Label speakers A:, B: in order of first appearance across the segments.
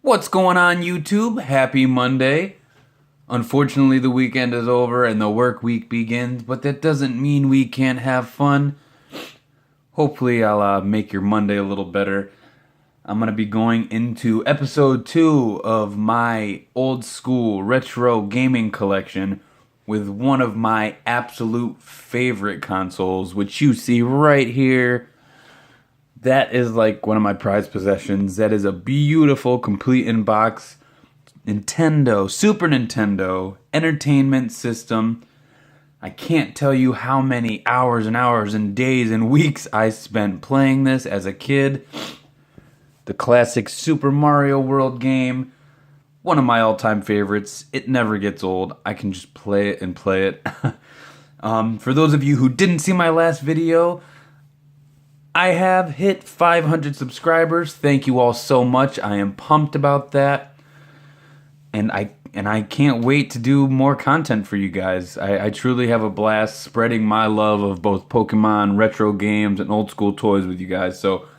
A: What's going on, YouTube? Happy Monday. Unfortunately, the weekend is over and the work week begins, but that doesn't mean we can't have fun. Hopefully, I'll make your Monday a little better. I'm going to be going into episode 2 of my old school retro gaming collection with one of my absolute favorite consoles, which you see right here. That is like one of my prized possessions. That is a beautiful, complete in-box Super Nintendo entertainment system. I can't tell you how many hours and hours and days and weeks I spent playing this as a kid. The classic Super Mario World game. One of my all-time favorites. It never gets old. I can just play it and play it. For those of you who didn't see my last video, I have hit 500 subscribers. Thank you all so much. I am pumped about that. And I can't wait to do more content for you guys. I truly have a blast spreading my love of both Pokemon, retro games, and old school toys with you guys. So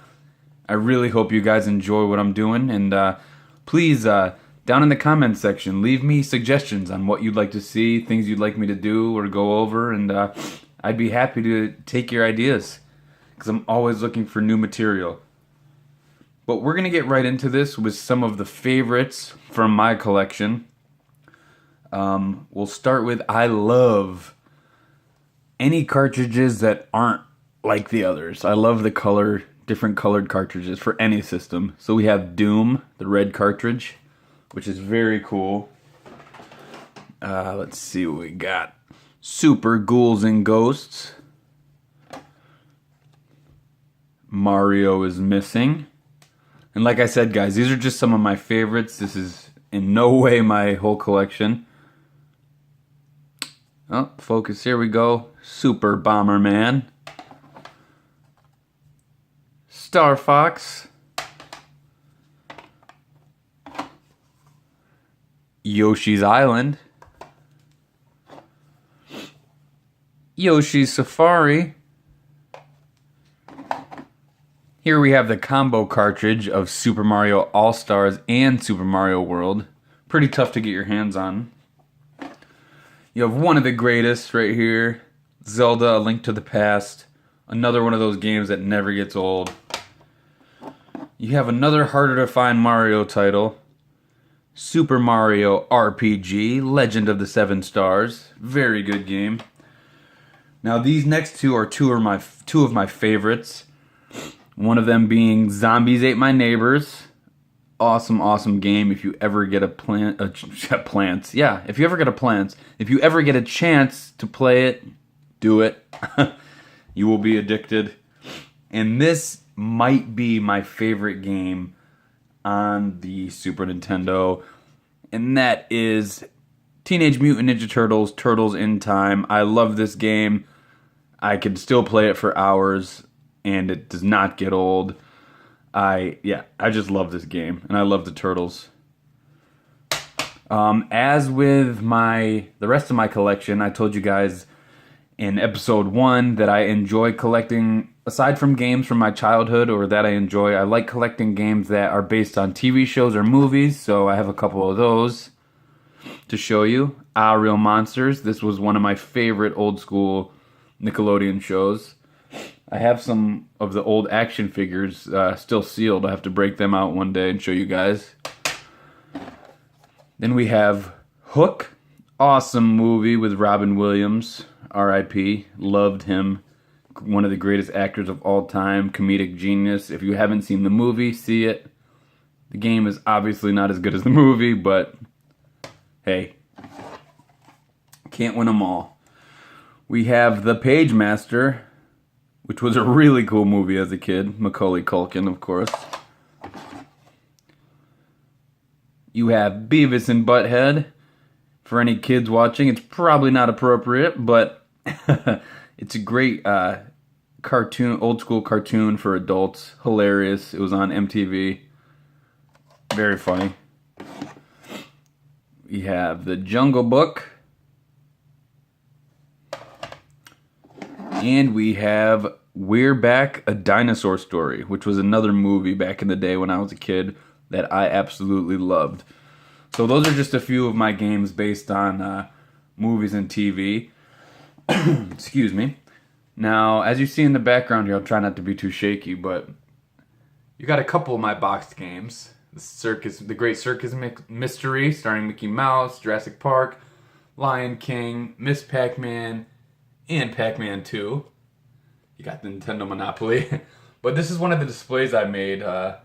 A: I really hope you guys enjoy what I'm doing. And please, down in the comments section, leave me suggestions on what you'd like to see, things you'd like me to do or go over. And I'd be happy to take your ideas, because I'm always looking for new material. But we're going to get right into this with some of the favorites from my collection. We'll start with, I love any cartridges that aren't like the others. I love the different colored cartridges for any system. So we have Doom, the red cartridge, which is very cool. Let's see what we got. Super Ghouls and Ghosts. Mario is missing. And like I said, guys, these are just some of my favorites. This is in no way my whole collection. Oh, focus, here we go. Super Bomberman. Star Fox. Yoshi's Island. Yoshi's Safari. Here we have the combo cartridge of Super Mario All-Stars and Super Mario World. Pretty tough to get your hands on. You have one of the greatest right here. Zelda, A Link to the Past. Another one of those games that never gets old. You have another harder to find Mario title. Super Mario RPG, Legend of the Seven Stars. Very good game. Now these next two are two of my favorites. One of them being Zombies Ate My Neighbors. Awesome, awesome game. If you ever get if you ever get a chance to play it, do it. You will be addicted. And this might be my favorite game on the Super Nintendo. And that is Teenage Mutant Ninja Turtles, Turtles in Time. I love this game. I could still play it for hours, and it does not get old. I just love this game, and I love the Turtles. As with the rest of my collection, I told you guys in episode 1 that I enjoy collecting, aside from games from my childhood or that I like collecting games that are based on TV shows or movies, so I have a couple of those to show you. Real Monsters. This was one of my favorite old school Nickelodeon shows. I have some of the old action figures still sealed. I have to break them out one day and show you guys. Then we have Hook. Awesome movie with Robin Williams. R.I.P. Loved him. One of the greatest actors of all time. Comedic genius. If you haven't seen the movie, see it. The game is obviously not as good as the movie, but hey, can't win them all. We have The Page Master, which was a really cool movie as a kid. Macaulay Culkin, of course. You have Beavis and Butthead. For any kids watching, it's probably not appropriate, but it's a great cartoon, old school cartoon for adults. Hilarious. It was on MTV. Very funny. We have The Jungle Book. And we have We're Back, A Dinosaur Story, which was another movie back in the day when I was a kid. that I absolutely loved. So those are just a few of my games based on movies and TV. Excuse me. Now, as you see in the background here, I'll try not to be too shaky, but you got a couple of my boxed games. The Great Circus Mystery, starring Mickey Mouse, Jurassic Park, Lion King, Miss Pac-Man, and Pac-Man 2. You got the Nintendo Monopoly. But this is one of the displays I made out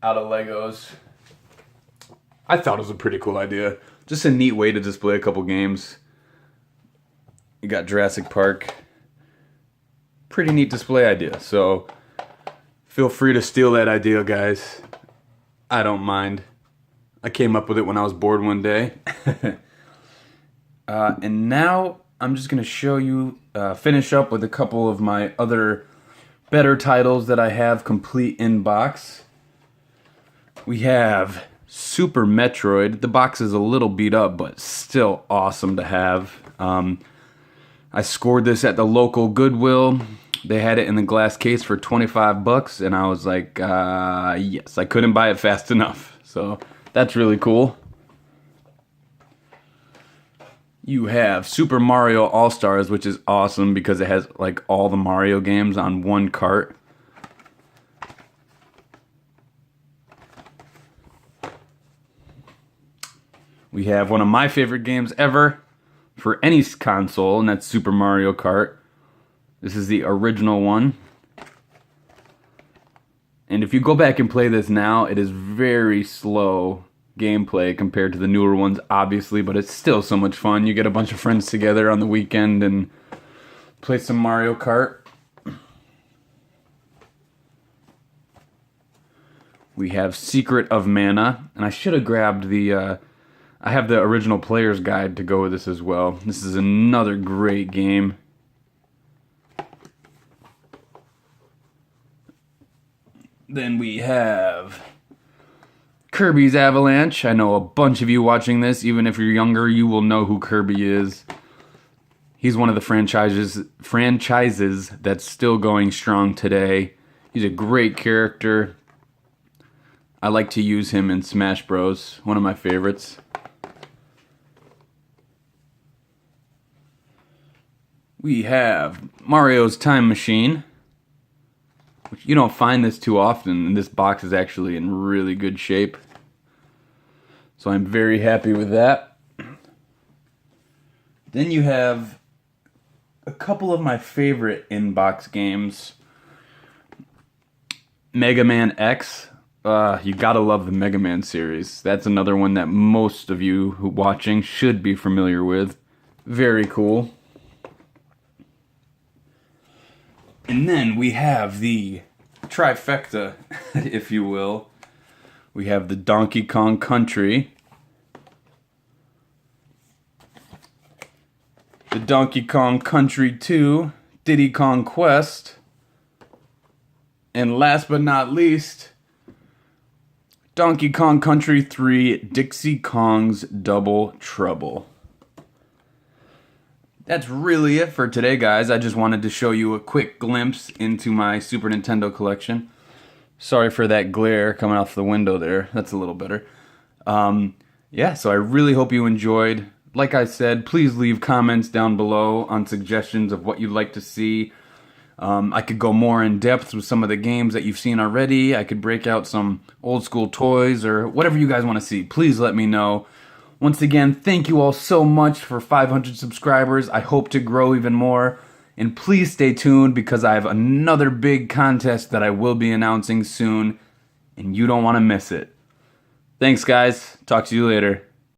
A: of Legos. I thought it was a pretty cool idea. Just a neat way to display a couple games. You got Jurassic Park. Pretty neat display idea. So feel free to steal that idea, guys. I don't mind. I came up with it when I was bored one day. And now I'm just going to show you, finish up with a couple of my other better titles that I have complete in box. We have Super Metroid. The box is a little beat up, but still awesome to have. I scored this at the local Goodwill. They had it in the glass case for $25, and I was like, yes, I couldn't buy it fast enough. So that's really cool. You have Super Mario All-Stars, which is awesome because it has like all the Mario games on one cart. We have one of my favorite games ever for any console, and that's Super Mario Kart. This is the original one. And if you go back and play this now, it is very slow gameplay compared to the newer ones, obviously, but it's still so much fun. You get a bunch of friends together on the weekend and play some Mario Kart. We have Secret of Mana, and I should have grabbed the... I have the original player's guide to go with this as well. This is another great game. Then we have Kirby's Avalanche. I know a bunch of you watching this, even if you're younger, you will know who Kirby is. He's one of the franchises that's still going strong today. He's a great character. I like to use him in Smash Bros, one of my favorites. We have Mario's Time Machine, which you don't find this too often, and this box is actually in really good shape. So I'm very happy with that. Then you have a couple of my favorite in-box games. Mega Man X. You gotta love the Mega Man series. That's another one that most of you who watching should be familiar with. Very cool. And then we have the trifecta, if you will. We have the Donkey Kong Country, the Donkey Kong Country 2, Diddy Kong Quest, and last but not least, Donkey Kong Country 3, Dixie Kong's Double Trouble. That's really it for today, guys. I just wanted to show you a quick glimpse into my Super Nintendo collection. Sorry for that glare coming off the window there. That's a little better. Yeah, so I really hope you enjoyed. Like I said, please leave comments down below on suggestions of what you'd like to see. I could go more in depth with some of the games that you've seen already. I could break out some old school toys or whatever you guys want to see. Please let me know. Once again, thank you all so much for 500 subscribers. I hope to grow even more. And please stay tuned because I have another big contest that I will be announcing soon. And you don't want to miss it. Thanks, guys. Talk to you later.